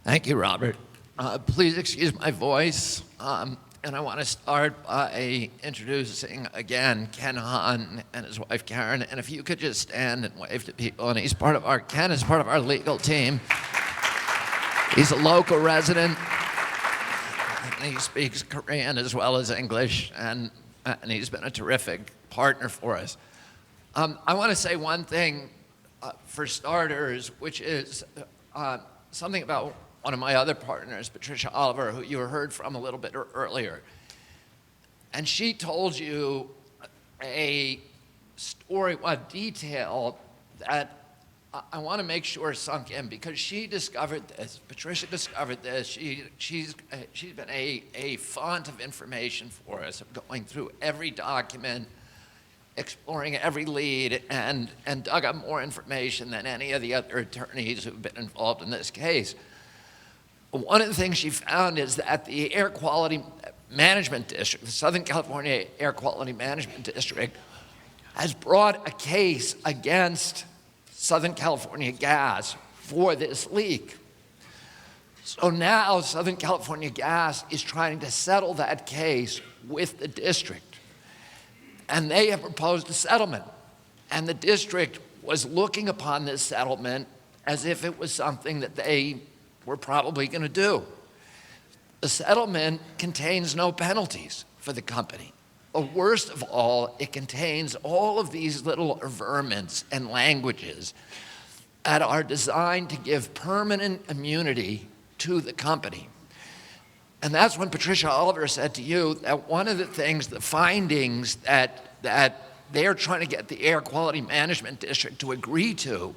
Thank you, Robert. Please excuse my voice. And I want to start by introducing again Ken Hahn and his wife Karen. And if you could just stand and wave to people. And Ken is part of our legal team. He's a local resident. And he speaks Korean as well as English. And he's been a terrific partner for us. I want to say one thing for starters, which is something about one of my other partners, Patricia Oliver, who you heard from a little bit earlier. And she told you a story, a detail that I want to make sure sunk in, because she discovered this. Patricia discovered this. She's been a font of information for us, going through every document, exploring every lead, and dug up more information than any of the other attorneys who've been involved in this case. One of the things she found is that the Air Quality Management District, the Southern California Air Quality Management District, has brought a case against Southern California Gas for this leak. So now Southern California Gas is trying to settle that case with the district. And they have proposed a settlement. And the district was looking upon this settlement as if it was something that they were probably going to do. The settlement contains no penalties for the company. But worst of all, it contains all of these little averments and languages that are designed to give permanent immunity to the company. And that's when Patricia Oliver said to you that one of the things, the findings that they're trying to get the Air Quality Management District to agree to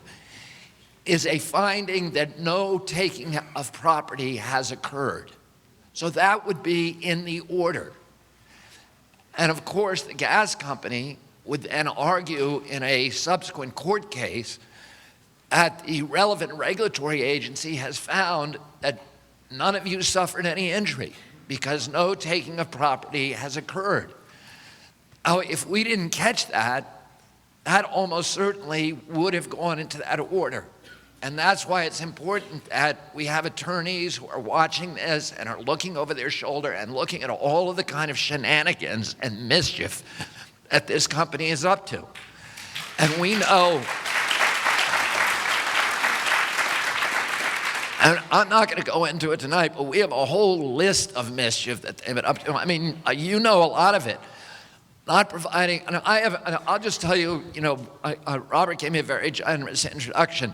is a finding that no taking of property has occurred. So that would be in the order. And of course, the gas company would then argue in a subsequent court case that the relevant regulatory agency has found that none of you suffered any injury because no taking of property has occurred. Now, if we didn't catch that, that almost certainly would have gone into that order. And that's why it's important that we have attorneys who are watching this and are looking over their shoulder and looking at all of the kind of shenanigans and mischief that this company is up to. And we know, and I'm not going to go into it tonight, but we have a whole list of mischief that they've been up to. I mean, you know a lot of it. Not providing, and I'll just tell you, Robert gave me a very generous introduction.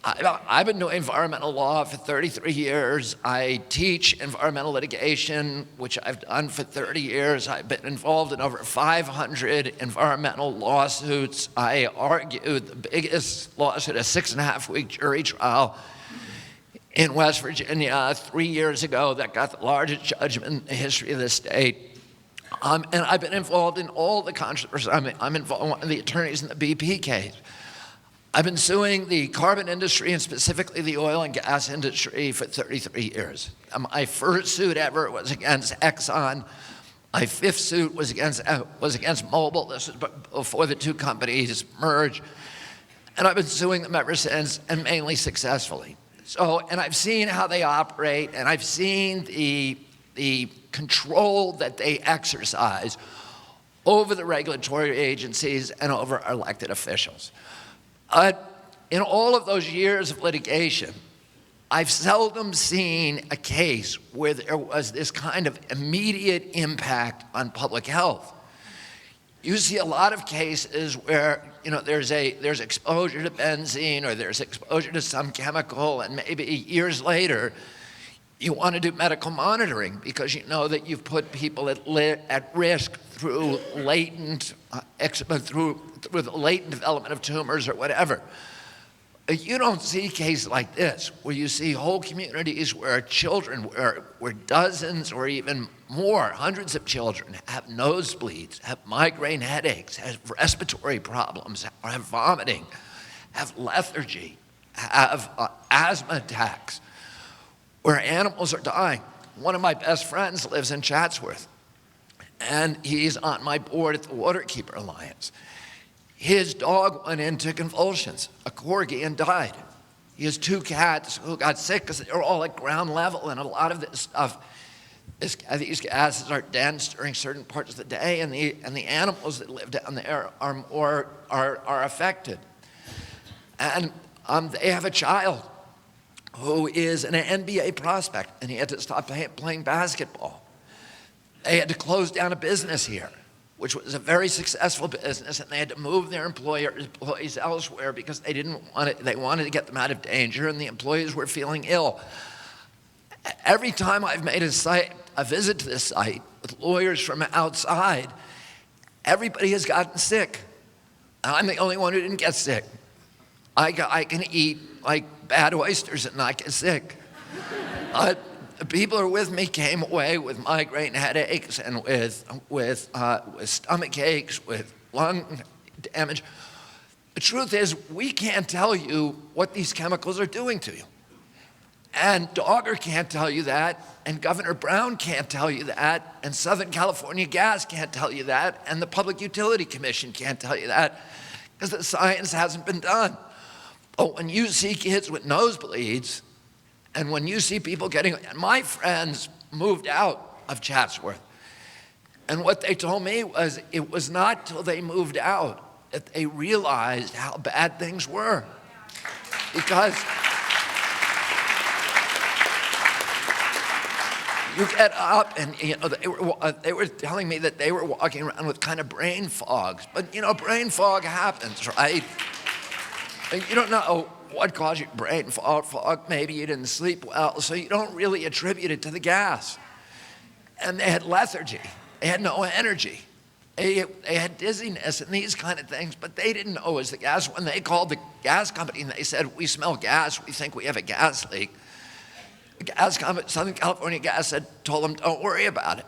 I've been doing environmental law for 33 years. I teach environmental litigation, which I've done for 30 years. I've been involved in over 500 environmental lawsuits. I argued the biggest lawsuit, a 6.5-week jury trial in West Virginia 3 years ago that got the largest judgment in the history of the state. And I've been involved in all the controversies. I'm involved, one of the attorneys in the BP case. I've been suing the carbon industry and specifically the oil and gas industry for 33 years. My first suit ever was against Exxon. My fifth suit was against Mobil. This was before the two companies merged. And I've been suing them ever since, and mainly successfully. And I've seen how they operate, and I've seen the control that they exercise over the regulatory agencies and over our elected officials. In all of those years of litigation, I've seldom seen a case where there was this kind of immediate impact on public health. You see a lot of cases where there's exposure to benzene or there's exposure to some chemical, and maybe years later you want to do medical monitoring because you know that you've put people at risk through latent through the latent development of tumors or whatever. You don't see cases like this where you see whole communities where children, where dozens or even more, hundreds of children have nosebleeds, have migraine headaches, have respiratory problems, have vomiting, have lethargy, have asthma attacks, where animals are dying. One of my best friends lives in Chatsworth, and he's on my board at the Waterkeeper Alliance. His dog went into convulsions, a corgi, and died. He has 2 cats who got sick because they were all at ground level, and a lot of this stuff, these gases are dense during certain parts of the day, and the animals that live down there are affected. And they have a child who is an NBA prospect, and he had to stop playing basketball. They had to close down a business here, which was a very successful business, and they had to move their employees elsewhere because they wanted to get them out of danger, and the employees were feeling ill. Every time I've made a visit to this site with lawyers from outside, everybody has gotten sick. I'm the only one who didn't get sick. I can eat like bad oysters and not get sick. The people who are with me came away with migraine headaches and with stomach aches, with lung damage. The truth is, we can't tell you what these chemicals are doing to you. And Dogger can't tell you that, and Governor Brown can't tell you that, and Southern California Gas can't tell you that, and the Public Utility Commission can't tell you that, because the science hasn't been done. But when you see kids with nosebleeds, and when you see people my friends moved out of Chatsworth, and what they told me was it was not till they moved out that they realized how bad things were. Because you get up and, they were telling me that they were walking around with kind of brain fogs. But, brain fog happens, right? You don't know what caused your brain fog. Maybe you didn't sleep well, so you don't really attribute it to the gas. And they had lethargy. They had no energy. They had dizziness and these kind of things, but they didn't know it was the gas. When they called the gas company and they said, "We smell gas, we think we have a gas leak," the gas company, Southern California Gas, told them, "Don't worry about it."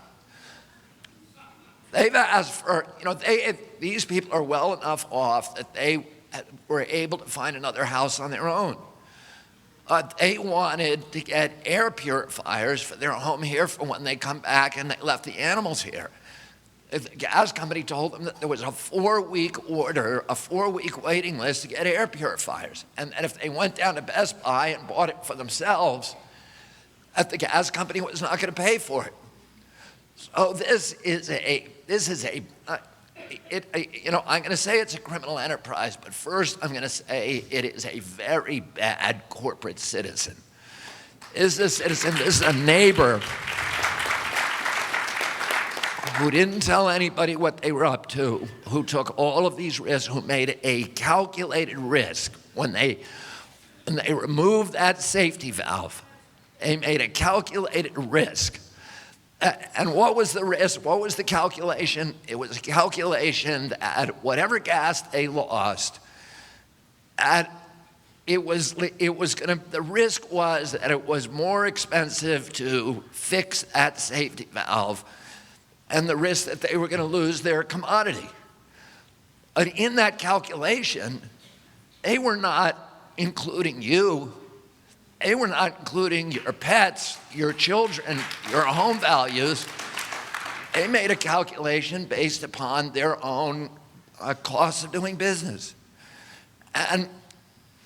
They've asked for, these people are well enough off that they were able to find another house on their own. They wanted to get air purifiers for their home here for when they come back and they left the animals here. The gas company told them that there was a 4-week order, a 4-week waiting list to get air purifiers. And that if they went down to Best Buy and bought it for themselves, that the gas company was not going to pay for it. So I'm going to say it's a criminal enterprise, but first I'm going to say it is a very bad corporate citizen. This is a neighbor who didn't tell anybody what they were up to, who took all of these risks, who made a calculated risk when they removed that safety valve. They made a calculated risk. And what was the risk? What was the calculation? It was a calculation that whatever gas they lost, the risk was that it was more expensive to fix that safety valve, and the risk that they were going to lose their commodity. But in that calculation, they were not including you. They were not including your pets, your children, your home values. They made a calculation based upon their own costs of doing business. And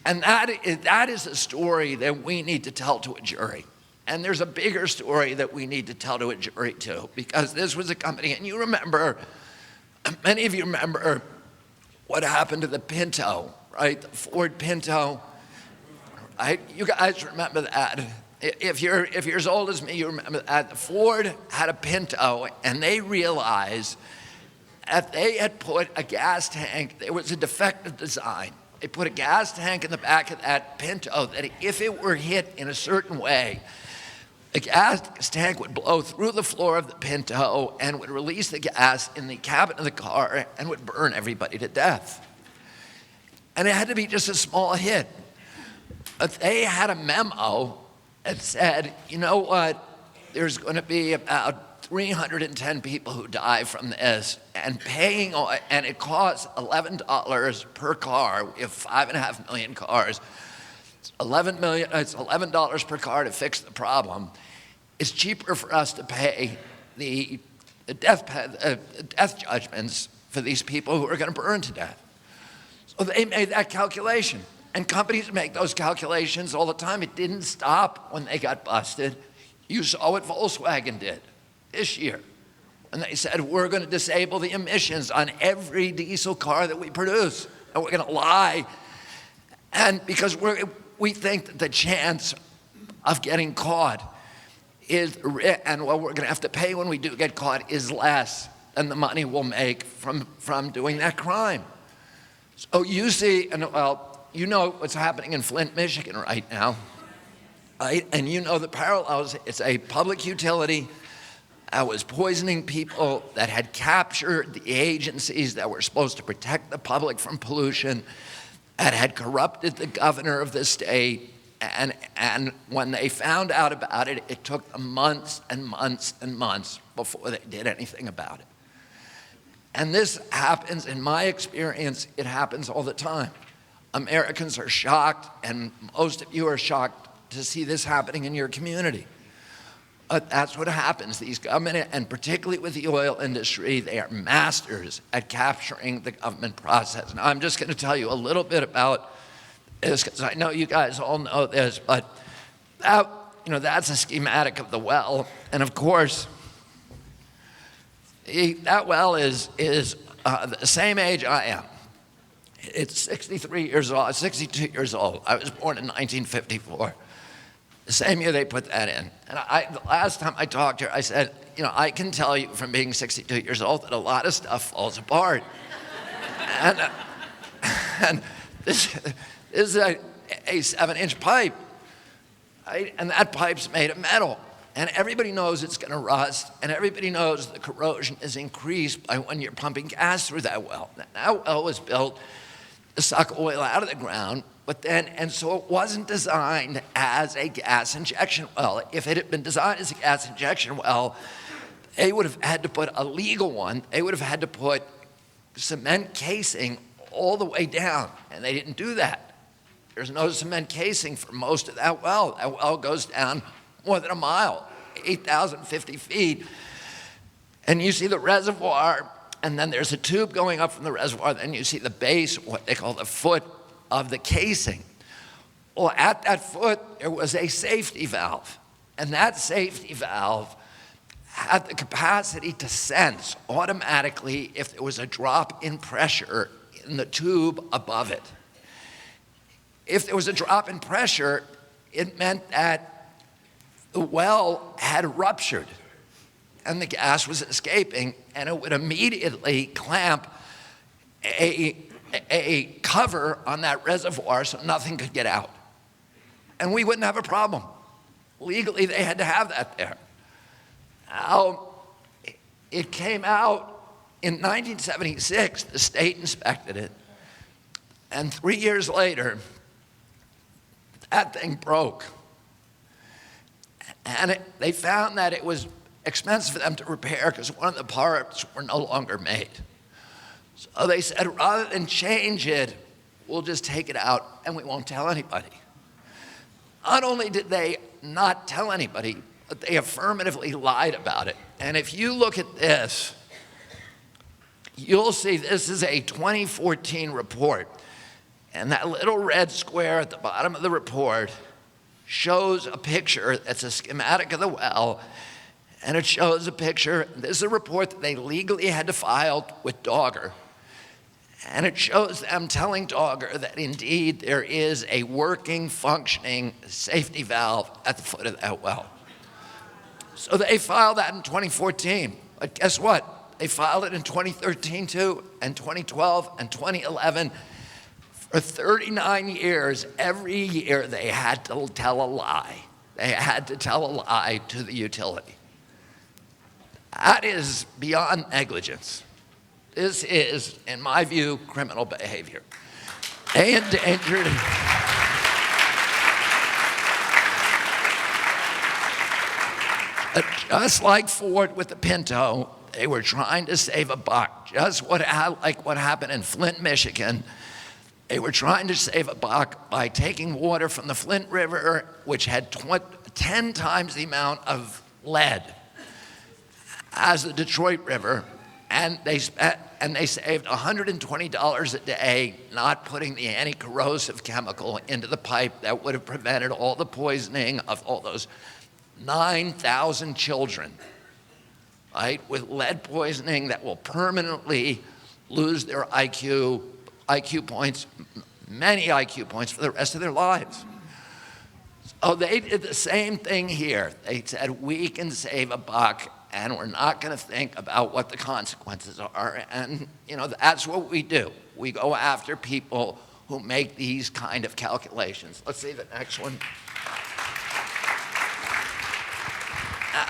that is a story that we need to tell to a jury. And there's a bigger story that we need to tell to a jury too, because this was a company, and many of you remember what happened to the Pinto, right? The Ford Pinto. You guys remember that. If you're as old as me, you remember that. Ford had a Pinto, and they realized that they had put a gas tank, there was a defective design. They put a gas tank in the back of that Pinto that if it were hit in a certain way, the gas tank would blow through the floor of the Pinto and would release the gas in the cabin of the car and would burn everybody to death. And it had to be just a small hit. But they had a memo that said, you know what, there's going to be about 310 people who die from this, and it costs $11 per car. We have 5.5 million cars. It's $11 per car to fix the problem. It's cheaper for us to pay the death judgments for these people who are going to burn to death. So they made that calculation. And companies make those calculations all the time. It didn't stop when they got busted. You saw what Volkswagen did this year. And they said, we're going to disable the emissions on every diesel car that we produce. And we're going to lie. And because we think that the chance of getting caught is, and what we're going to have to pay when we do get caught is less than the money we'll make from doing that crime. So you see, and well, you know what's happening in Flint, Michigan right now, right? And you know the parallels. It's a public utility that was poisoning people, that had captured the agencies that were supposed to protect the public from pollution, that had corrupted the governor of the state. And when they found out about it, it took them months and months and months before they did anything about it. And this happens, in my experience, it happens all the time. Americans are shocked, and most of you are shocked to see this happening in your community. But that's what happens. These government, and particularly with the oil industry, they are masters at capturing the government process. Now, I'm just going to tell you a little bit about this, because I know you guys all know this, but that, that's a schematic of the well. And of course, that well is the same age I am. It's 63 years old, 62 years old. I was born in 1954. The same year they put that in. And the last time I talked to her, I said, I can tell you from being 62 years old that a lot of stuff falls apart. and this is a 7-inch pipe, right? And that pipe's made of metal. And everybody knows it's going to rust, and everybody knows the corrosion is increased by when you're pumping gas through that well. That well was built to suck oil out of the ground, and so it wasn't designed as a gas injection well. If it had been designed as a gas injection well, they would have had to put a legal one. They would have had to put cement casing all the way down, and they didn't do that. There's no cement casing for most of that well. That well goes down more than a mile, 8,050 feet. And you see the reservoir, and then there's a tube going up from the reservoir, then you see the base, what they call the foot of the casing. Well, at that foot, there was a safety valve. And that safety valve had the capacity to sense automatically if there was a drop in pressure in the tube above it. If there was a drop in pressure, it meant that the well had ruptured and the gas was escaping, and it would immediately clamp a cover on that reservoir so nothing could get out. And we wouldn't have a problem. Legally, they had to have that there. Now, it came out in 1976, the state inspected it, and 3 years later, that thing broke. And they found that it was expensive for them to repair because one of the parts were no longer made. So they said, rather than change it, we'll just take it out and we won't tell anybody. Not only did they not tell anybody, but they affirmatively lied about it. And if you look at this, you'll see this is a 2014 report. And that little red square at the bottom of the report shows a picture that's a schematic of the well, and it shows a picture. This is a report that they legally had to file with Dogger. And it shows them telling Dogger that indeed there is a working, functioning safety valve at the foot of that well. So they filed that in 2014. But guess what? They filed it in 2013 too, and 2012 and 2011. For 39 years, every year they had to tell a lie. They had to tell a lie to the utility. That is beyond negligence. This is, in my view, criminal behavior. They endangered. Just like Ford with the Pinto, they were trying to save a buck. Just like what happened in Flint, Michigan. They were trying to save a buck by taking water from the Flint River, which had 10 times the amount of lead as the Detroit River, and and they saved $120 a day not putting the anti-corrosive chemical into the pipe that would have prevented all the poisoning of all those 9,000 children, right, with lead poisoning that will permanently lose their IQ points, many IQ points for the rest of their lives. So they did the same thing here. They said, we can save $1 and we're not going to think about what the consequences are. And, that's what we do. We go after people who make these kind of calculations. Let's see the next one.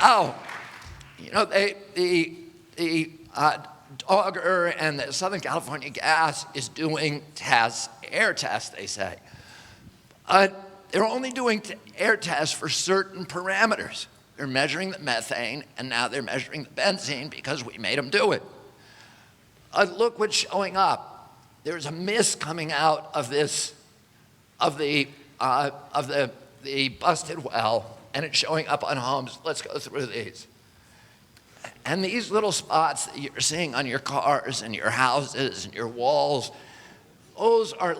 Oh, the Dogger and the Southern California Gas is doing tests, air tests, they say. They're only doing air tests for certain parameters. They're measuring the methane, and now they're measuring the benzene because we made them do it. Look what's showing up. There's a mist coming out of this, of the busted well, and it's showing up on homes. Let's go through these. And these little spots that you're seeing on your cars and your houses and your walls, those are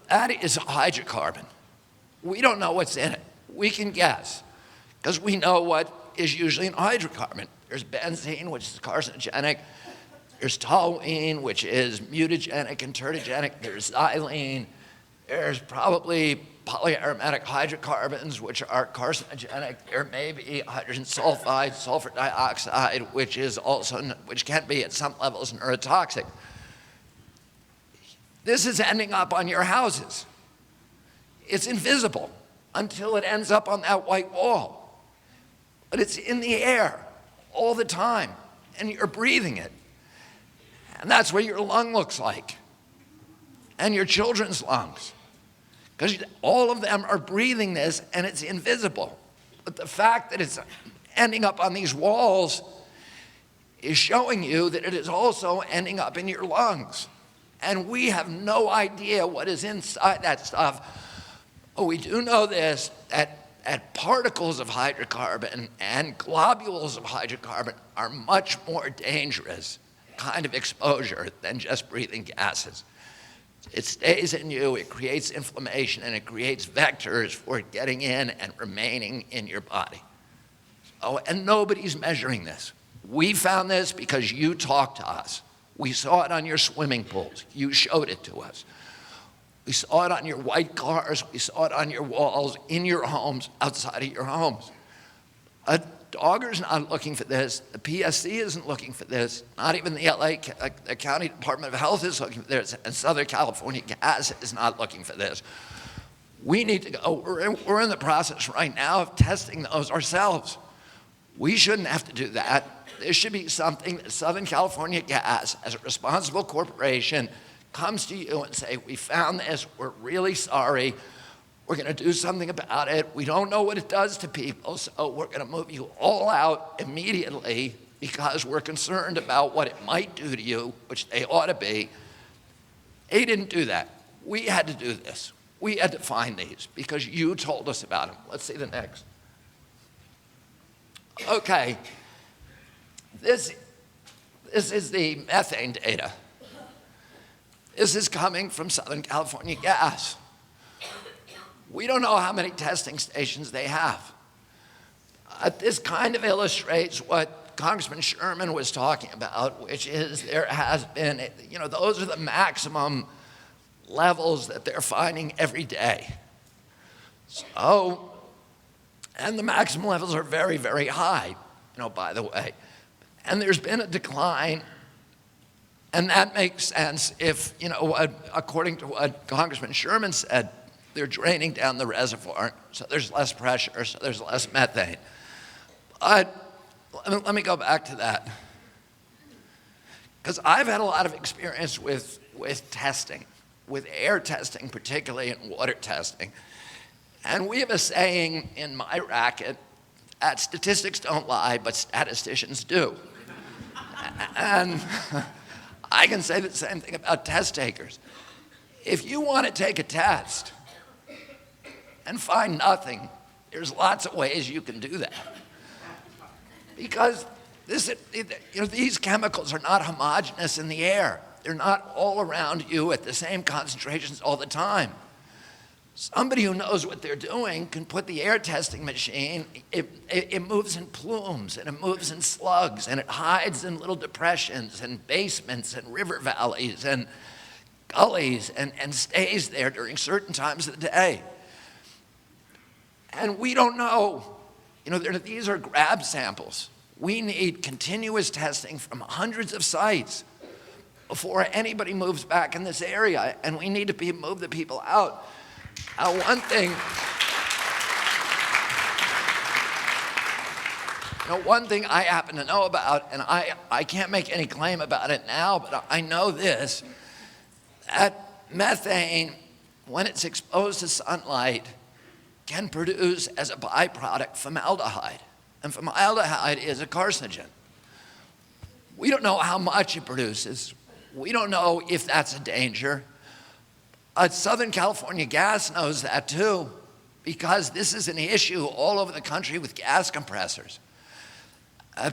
that is a hydrocarbon. We don't know what's in it. We can guess, because we know what is usually in hydrocarbon. There's benzene, which is carcinogenic. There's toluene, which is mutagenic and tertogenic. There's xylene. There's probably polyaromatic hydrocarbons, which are carcinogenic. There may be hydrogen sulfide, sulfur dioxide, which can be at some levels neurotoxic. This is ending up on your houses. It's invisible until it ends up on that white wall. But it's in the air all the time, and you're breathing it. And that's what your lung looks like, and your children's lungs. Because all of them are breathing this, and it's invisible. But the fact that it's ending up on these walls is showing you that it is also ending up in your lungs. And we have no idea what is inside that stuff. But we do know this, that particles of hydrocarbon and globules of hydrocarbon are much more dangerous kind of exposure than just breathing gases. It stays in you, it creates inflammation, and it creates vectors for it getting in and remaining in your body. And nobody's measuring this. We found this because you talked to us. We saw it on your swimming pools. You showed it to us. We saw it on your white cars. We saw it on your walls, in your homes, outside of your homes. Dogger's not looking for this. The PSC isn't looking for this. Not even the LA County Department of Health is looking for this. And Southern California Gas is not looking for this. We need to go. We're in the process right now of testing those ourselves. We shouldn't have to do that. This should be something that Southern California Gas, as a responsible corporation, comes to you and say, we found this, we're really sorry, we're going to do something about it, we don't know what it does to people, so we're going to move you all out immediately because we're concerned about what it might do to you, which they ought to be. They didn't do that. We had to do this. We had to find these because you told us about them. Let's see the next. Okay. This is the methane data. This is coming from Southern California Gas. We don't know how many testing stations they have. This kind of illustrates what Congressman Sherman was talking about, which is there has been, those are the maximum levels that they're finding every day. So, and the maximum levels are very, very high, by the way. And there's been a decline, and that makes sense if, according to what Congressman Sherman said, they're draining down the reservoir, so there's less pressure, so there's less methane. Let me go back to that. Because I've had a lot of experience with testing, with air testing particularly, and water testing. And we have a saying in my racket that statistics don't lie, but statisticians do. And I can say the same thing about test takers. If you want to take a test and find nothing, there's lots of ways you can do that. Because These chemicals are not homogeneous in the air. They're not all around you at the same concentrations all the time. Somebody who knows what they're doing can put the air testing machine, it moves in plumes, and it moves in slugs, and it hides in little depressions and basements and river valleys and gullies and stays there during certain times of the day. And we don't know, these are grab samples. We need continuous testing from hundreds of sites before anybody moves back in this area, and we need to move the people out. One thing I happen to know about, and I can't make any claim about it now, but I know this, that methane, when it's exposed to sunlight, can produce as a byproduct formaldehyde. And formaldehyde is a carcinogen. We don't know how much it produces. We don't know if that's a danger. Southern California Gas knows that too, because this is an issue all over the country with gas compressors.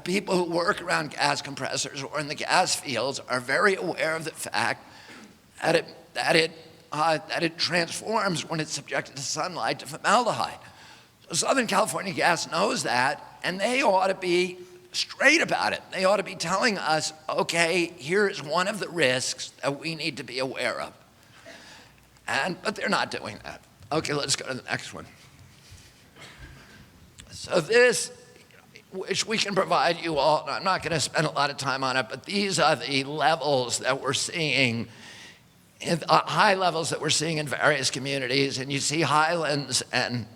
People who work around gas compressors or in the gas fields are very aware of the fact that it transforms when it's subjected to sunlight to formaldehyde. So Southern California Gas knows that, and they ought to be straight about it. They ought to be telling us, okay, here's one of the risks that we need to be aware of. But they're not doing that. Okay, let's go to the next one. So this, which we can provide you all, and I'm not going to spend a lot of time on it, but these are the levels that we're seeing, high levels that we're seeing in various communities. And you see Highlands and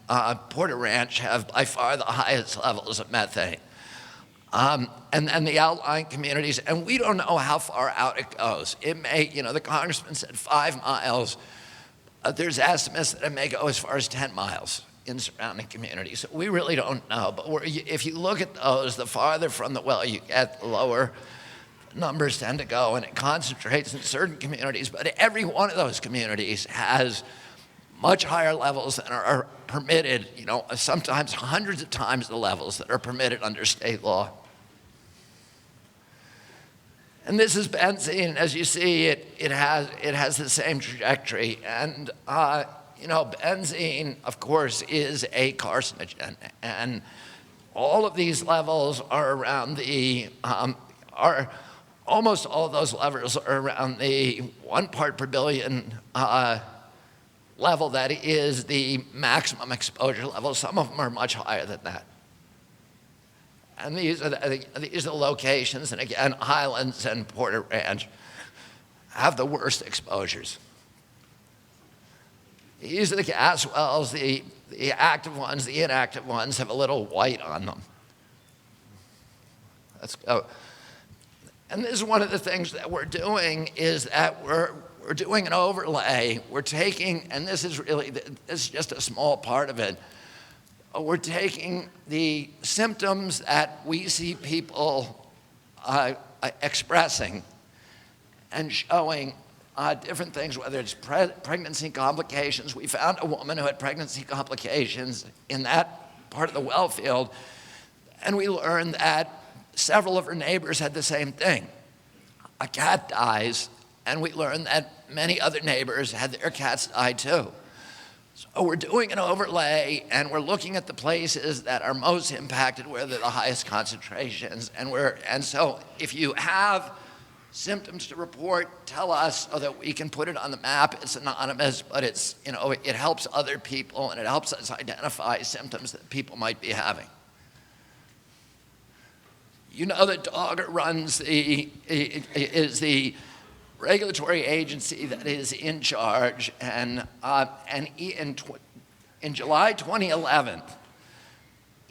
Porter Ranch have by far the highest levels of methane. And the outlying communities, and we don't know how far out it goes. It may, the congressman said 5 miles. There's estimates that it may go as far as 10 miles in surrounding communities. So we really don't know. But if you look at those, the farther from the well you get, the lower numbers tend to go, and it concentrates in certain communities. But every one of those communities has much higher levels than are permitted, sometimes hundreds of times the levels that are permitted under state law. And this is benzene. As you see, it has the same trajectory. And benzene, of course, is a carcinogen. And all of these levels are around almost all of those levels are around the 1 part per billion level that is the maximum exposure level. Some of them are much higher than that. And these are the locations, and again, Highlands and Porter Ranch have the worst exposures. These are the gas wells. The active ones, the inactive ones have a little white on them. Let's go. And this is one of the things that we're doing, is that we're doing an overlay. We're taking, and this is just a small part of it, we're taking the symptoms that we see people expressing and showing different things, whether it's pregnancy complications. We found a woman who had pregnancy complications in that part of the well field, and we learned that several of her neighbors had the same thing. A cat dies, and we learned that many other neighbors had their cats die too. So we're doing an overlay, and we're looking at the places that are most impacted, where they're the highest concentrations. And so if you have symptoms to report, tell us so that we can put it on the map. It's anonymous, but it helps other people, and it helps us identify symptoms that people might be having. That Dogger is the regulatory agency that is in charge, and in July 2011,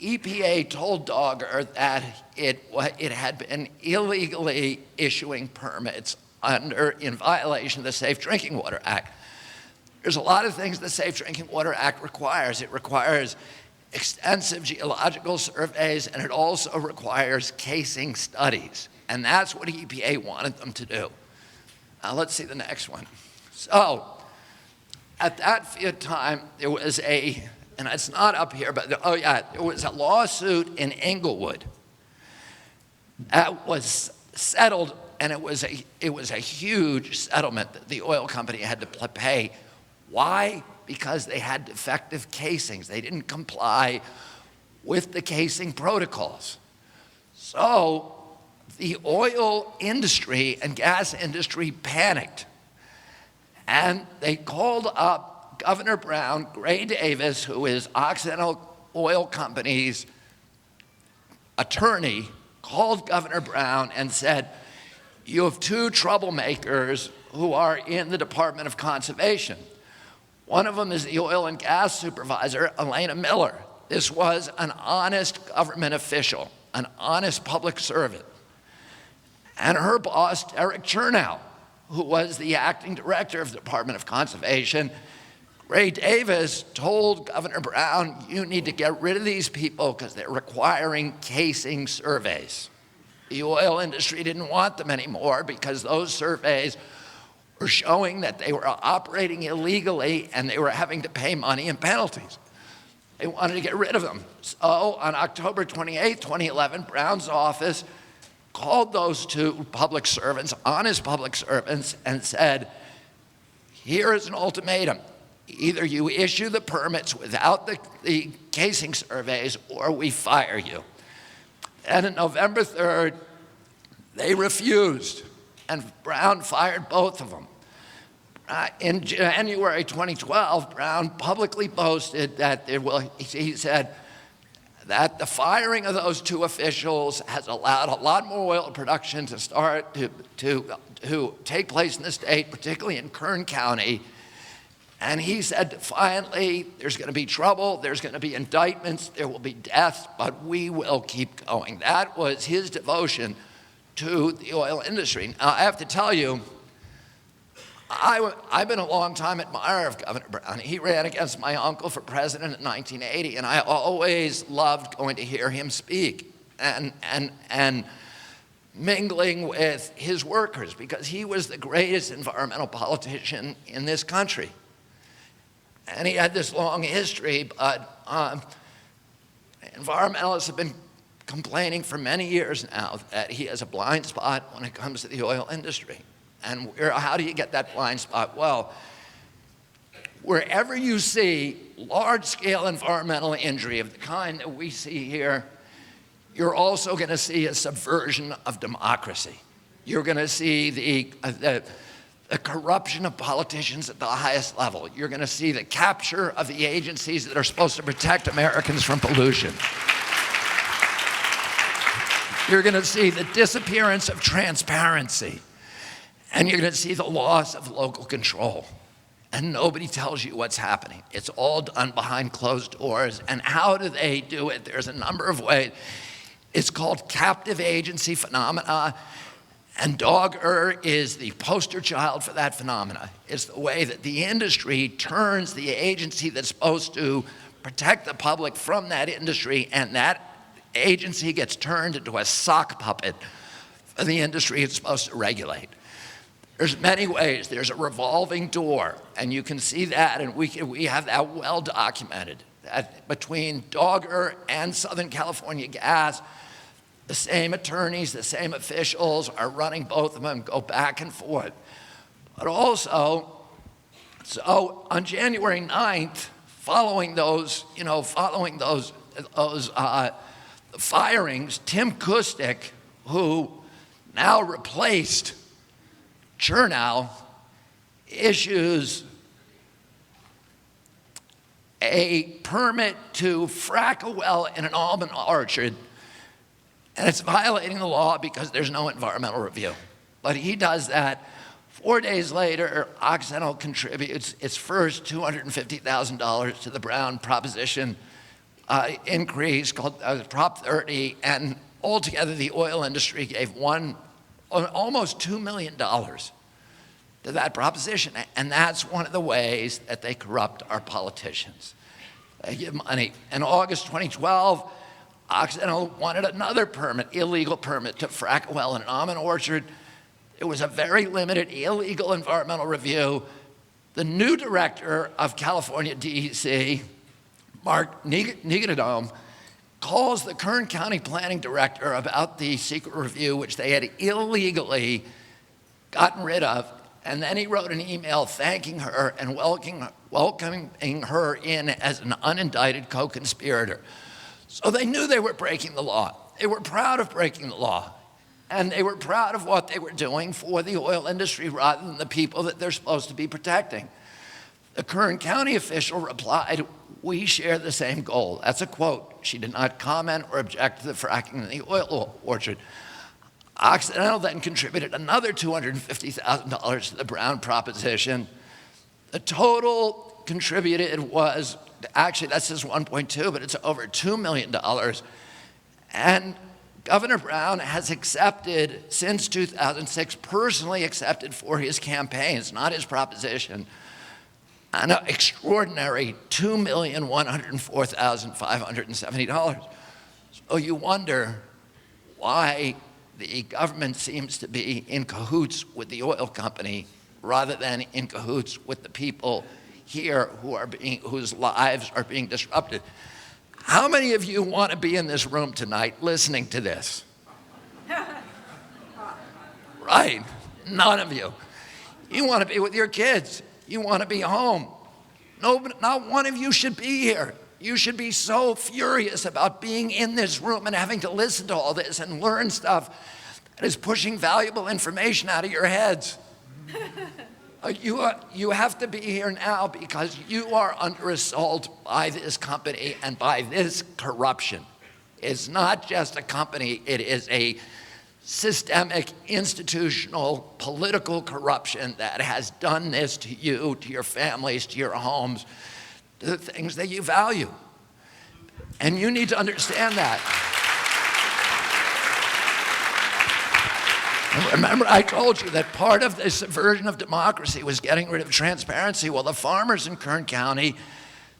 EPA told Dogger that it had been illegally issuing permits in violation of the Safe Drinking Water Act. There's a lot of things the Safe Drinking Water Act requires. It requires extensive geological surveys, and it also requires casing studies. And that's what EPA wanted them to do. Now let's see the next one. So at that time, there was and it's not up here, but there was a lawsuit in Inglewood. That was settled, and it was a huge settlement that the oil company had to pay. Why? Because they had defective casings. They didn't comply with the casing protocols. So the oil industry and gas industry panicked, and they called up Governor Brown. Gray Davis, who is Occidental Oil Company's attorney, called Governor Brown and said, you have two troublemakers who are in the Department of Conservation. One of them is the oil and gas supervisor, Elena Miller. This was an honest government official, an honest public servant. And her boss, Derek Chernow, who was the acting director of the Department of Conservation. Gray Davis told Governor Brown, you need to get rid of these people because they're requiring casing surveys. The oil industry didn't want them anymore because those surveys were showing that they were operating illegally and they were having to pay money and penalties. They wanted to get rid of them. So on October 28, 2011, Brown's office called those two public servants, honest public servants, and said, here is an ultimatum. Either you issue the permits without the casing surveys or we fire you. And on November 3rd, they refused, and Brown fired both of them. In January 2012, Brown publicly boasted that he said that the firing of those two officials has allowed a lot more oil production to start to take place in the state, particularly in Kern County. And he said defiantly, there's going to be trouble, there's going to be indictments, there will be deaths, but we will keep going. That was his devotion to the oil industry. Now, I have to tell you, I've been a long-time admirer of Governor Brown. He ran against my uncle for president in 1980, and I always loved going to hear him speak and mingling with his workers because he was the greatest environmental politician in this country. And he had this long history, but environmentalists have been complaining for many years now that he has a blind spot when it comes to the oil industry. And how do you get that blind spot? Well, wherever you see large-scale environmental injury of the kind that we see here, you're also going to see a subversion of democracy. You're going to see the corruption of politicians at the highest level. You're going to see the capture of the agencies that are supposed to protect Americans from pollution. You're going to see the disappearance of transparency. And you're going to see the loss of local control. And nobody tells you what's happening. It's all done behind closed doors. And how do they do it? There's a number of ways. It's called captive agency phenomena. And Dogger is the poster child for that phenomena. It's the way that the industry turns the agency that's supposed to protect the public from that industry, and that agency gets turned into a sock puppet for the industry it's supposed to regulate. There's many ways. There's a revolving door, and you can see that, and we have that well documented, that between Dogger and Southern California Gas, the same attorneys, the same officials are running both of them, go back and forth. But also, so on January 9th, following those firings, Tim Kustik, who now replaced Chernow, issues a permit to frack a well in an almond orchard, and it's violating the law because there's no environmental review. But he does that. 4 days later, Occidental contributes its first $250,000 to the Brown proposition increase called Prop 30, and altogether the oil industry gave almost $2 million to that proposition. And that's one of the ways that they corrupt our politicians. They give money. In August 2012, Occidental wanted another permit, illegal permit, to frack a well in an almond orchard. It was a very limited, illegal environmental review. The new director of California DEC, Mark Nigadome, calls the Kern County Planning Director about the secret review, which they had illegally gotten rid of, and then he wrote an email thanking her and welcoming her in as an unindicted co-conspirator. So they knew they were breaking the law. They were proud of breaking the law. And they were proud of what they were doing for the oil industry rather than the people that they're supposed to be protecting. The Kern County official replied, "We share the same goal." That's a quote. She did not comment or object to the fracking in the oil orchard. Occidental then contributed another $250,000 to the Brown proposition. The total contributed was, actually that says 1.2, but it's over $2 million. And Governor Brown has accepted, since 2006, personally accepted for his campaigns, not his proposition, an extraordinary $2,104,570. So you wonder why the government seems to be in cahoots with the oil company rather than in cahoots with the people here whose lives are being disrupted. How many of you want to be in this room tonight listening to this? Right, none of you. You want to be with your kids. You want to be home. No, not one of you should be here. You should be so furious about being in this room and having to listen to all this and learn stuff that is pushing valuable information out of your heads. You have to be here now because you are under assault by this company and by this corruption. It's not just a company, it is a systemic, institutional, political corruption that has done this to you, to your families, to your homes, to the things that you value. And you need to understand that. And remember, I told you that part of the subversion of democracy was getting rid of transparency. Well, the farmers in Kern County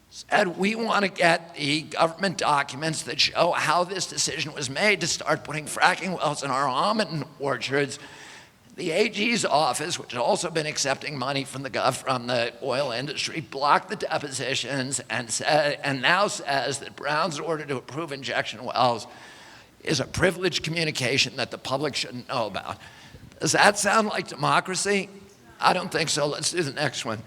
said, we want to get the government documents that show how this decision was made to start putting fracking wells in our almond orchards. The AG's office, which has also been accepting money from the oil industry, blocked the depositions and now says that Brown's order to approve injection wells is a privileged communication that the public shouldn't know about. Does that sound like democracy? I don't think so. Let's do the next one.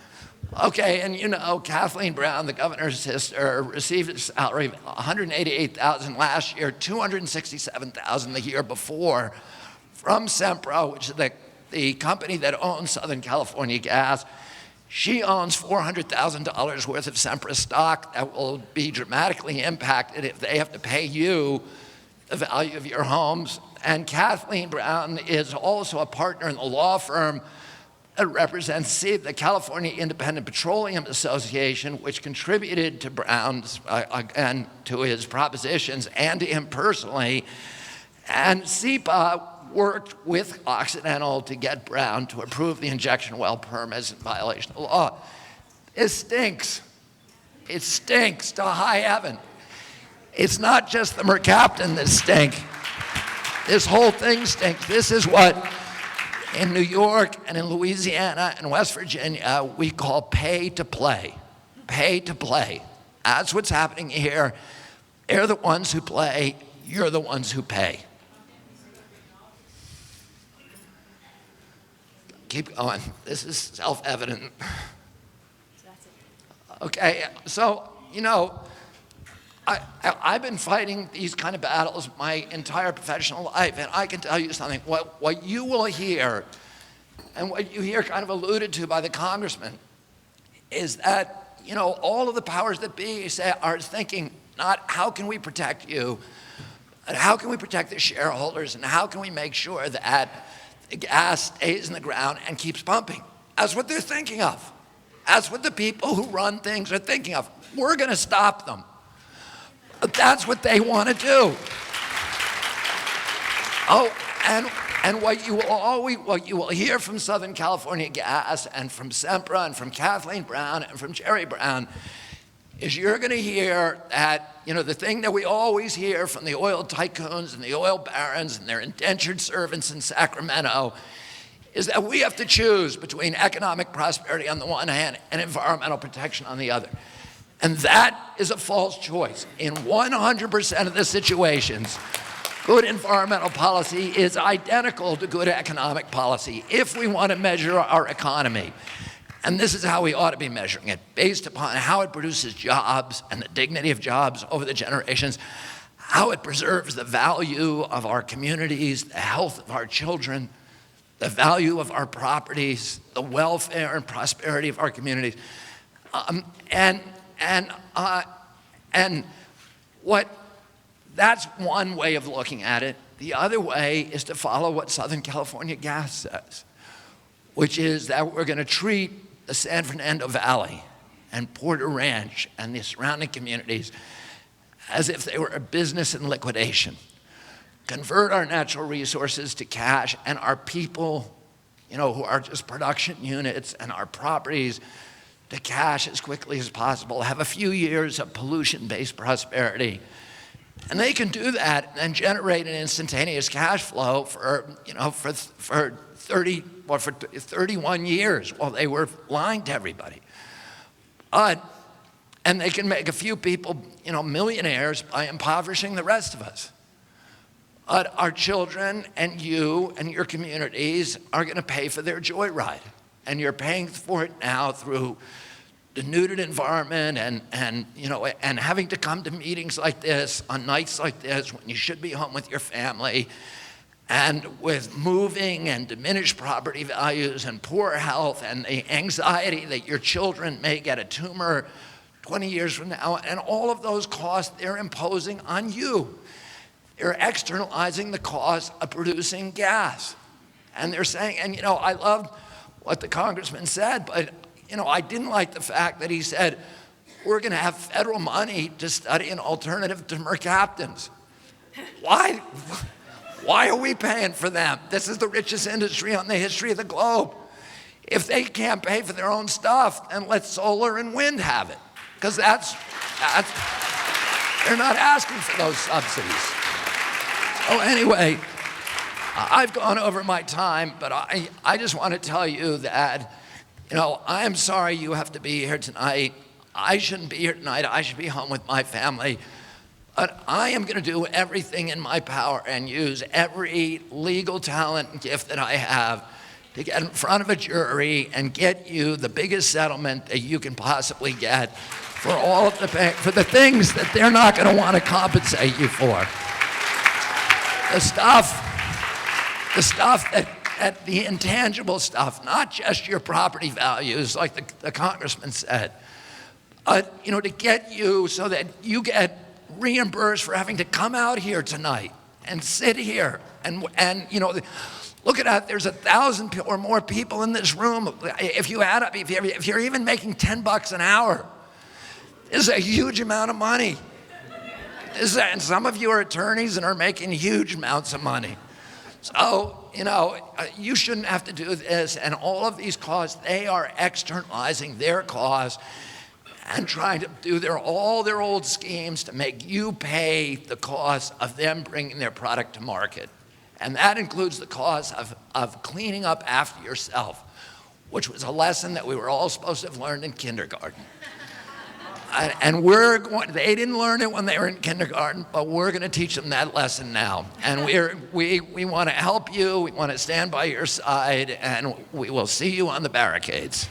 Okay, and you know, Kathleen Brown, the governor's sister, received a salary of $188,000 last year, $267,000 the year before from Sempra, which is the company that owns Southern California Gas. She owns $400,000 worth of Sempra stock that will be dramatically impacted if they have to pay you the value of your homes. And Kathleen Brown is also a partner in the law firm that represents the California Independent Petroleum Association, which contributed to Brown's, and to his propositions and to him personally. And SEPA worked with Occidental to get Brown to approve the injection well permits in violation of the law. It stinks. It stinks to high heaven. It's not just the mercaptan that stink. This whole thing stinks. This is what in New York and in Louisiana and West Virginia we call pay to play. Pay to play. That's what's happening here. They're the ones who play. You're the ones who pay. Keep going. This is self-evident. Okay, so, you know, I've been fighting these kind of battles my entire professional life, and I can tell you something. What you will hear, and what you hear kind of alluded to by the congressman, is that, you know, all of the powers that be are thinking not how can we protect you, but how can we protect the shareholders, and how can we make sure that the gas stays in the ground and keeps pumping. That's what they're thinking of. That's what the people who run things are thinking of. We're going to stop them. But that's what they want to do. Oh, and what you will hear from Southern California Gas and from Sempra and from Kathleen Brown and from Jerry Brown is you're going to hear that, you know, the thing that we always hear from the oil tycoons and the oil barons and their indentured servants in Sacramento is that we have to choose between economic prosperity on the one hand and environmental protection on the other. And that is a false choice. In 100% of the situations, good environmental policy is identical to good economic policy if we want to measure our economy. And this is how we ought to be measuring it, based upon how it produces jobs and the dignity of jobs over the generations, how it preserves the value of our communities, the health of our children, the value of our properties, the welfare and prosperity of our communities. That's one way of looking at it. The other way is to follow what Southern California Gas says, which is that we're going to treat the San Fernando Valley and Porter Ranch and the surrounding communities as if they were a business in liquidation. Convert our natural resources to cash, and our people, who are just production units, and our properties to cash as quickly as possible, have a few years of pollution-based prosperity. And they can do that and generate an instantaneous cash flow for 31 years while they were lying to everybody. And they can make a few people, millionaires by impoverishing the rest of us. Our children and you and your communities are going to pay for their joyride. And you're paying for it now through denuded environment and having to come to meetings like this on nights like this when you should be home with your family, and with moving and diminished property values and poor health and the anxiety that your children may get a tumor 20 years from now, and all of those costs they're imposing on you. They're externalizing the cost of producing gas. And they're saying, and I loved what the congressman said, but I didn't like the fact that he said, we're going to have federal money to study an alternative to mercaptans. Why are we paying for them? This is the richest industry on the history of the globe. If they can't pay for their own stuff, then let solar and wind have it. Because they're not asking for those subsidies. So anyway, I've gone over my time, but I just want to tell you that, I am sorry you have to be here tonight. I shouldn't be here tonight. I should be home with my family. But I am going to do everything in my power and use every legal talent and gift that I have to get in front of a jury and get you the biggest settlement that you can possibly get for all of for the things that they're not going to want to compensate you for. The intangible stuff, not just your property values, like the congressman said, to get you so that you get reimbursed for having to come out here tonight and sit here and look at that. There's 1,000 or more people in this room. If you add up, if you're even making $10 an hour, this is a huge amount of money. And some of you are attorneys and are making huge amounts of money. So, you shouldn't have to do this. And all of these costs, they are externalizing their costs and trying to do all their old schemes to make you pay the cost of them bringing their product to market. And that includes the cost of cleaning up after yourself, which was a lesson that we were all supposed to have learned in kindergarten. And they didn't learn it when they were in kindergarten, but we're going to teach them that lesson now. And we want to help you, we want to stand by your side, and we will see you on the barricades.